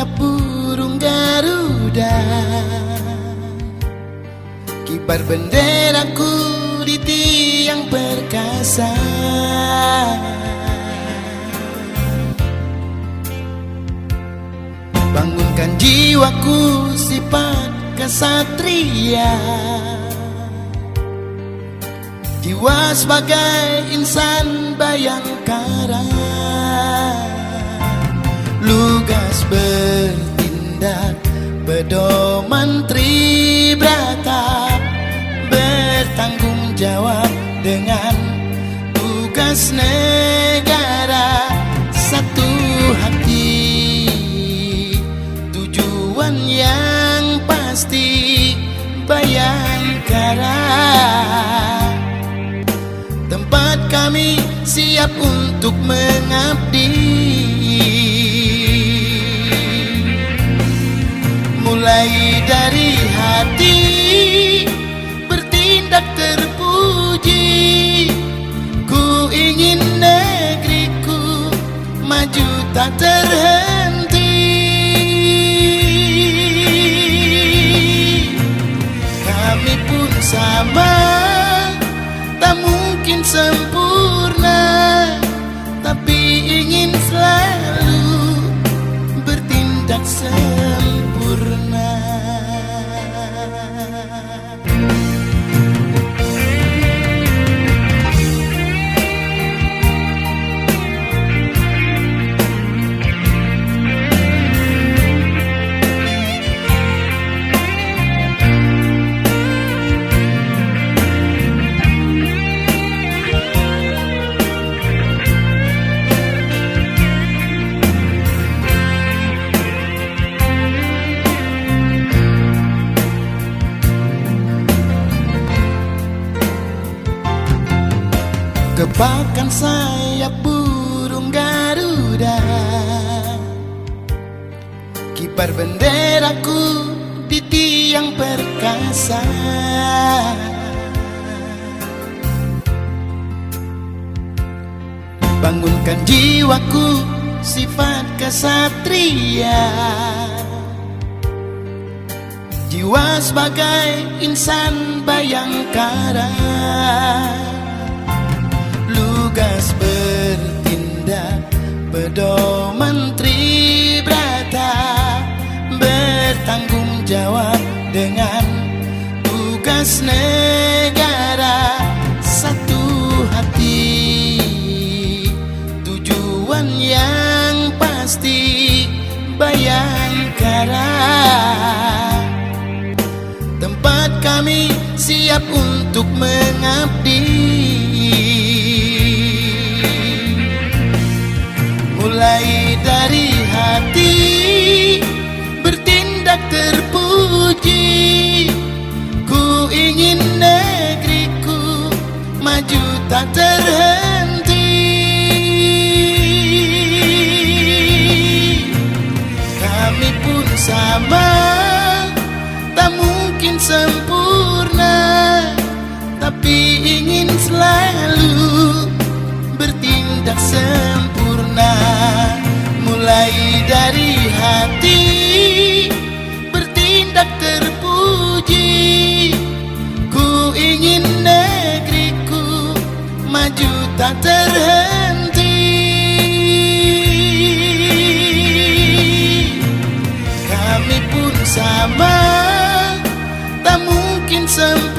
sayap burung Garuda, kibar benderaku di tiang perkasa. Bangunkan jiwaku sifat kesatria, jiwa sebagai insan bayangkara, lugas bertindak pedoman tribrata, bertanggung jawab dengan tugas negara, satu hati tujuan yang pasti bayangkara. Tempat kami siap untuk mengabdi, mulai dari hati bertindak terpuji. Ku ingin negeriku maju tak terhenti. Kami pun sama, tak mungkin sempurna, tapi ingin selalu bertindak sempurna. Kepakan sayap burung Garuda, kibar benderaku di tiang perkasa. Bangunkan jiwaku sifat kesatria, jiwa sebagai insan bayangkara, lugas bertindak pedoman tribrata, bertanggung jawab dengan tugas negara, satu hati tujuan yang pasti bayangkara. Tempat kami siap untuk mengabdi, mulai dari hati bertindak terpuji. Ku ingin negeriku maju tak terhenti. Kami pun sama, tak mungkin sempurna, tapi ingin selalu bertindak sempurna. Mulai dari hati bertindak terpuji. Ku ingin negeriku maju tak terhenti. Kami pun sama, tak mungkin sempurna,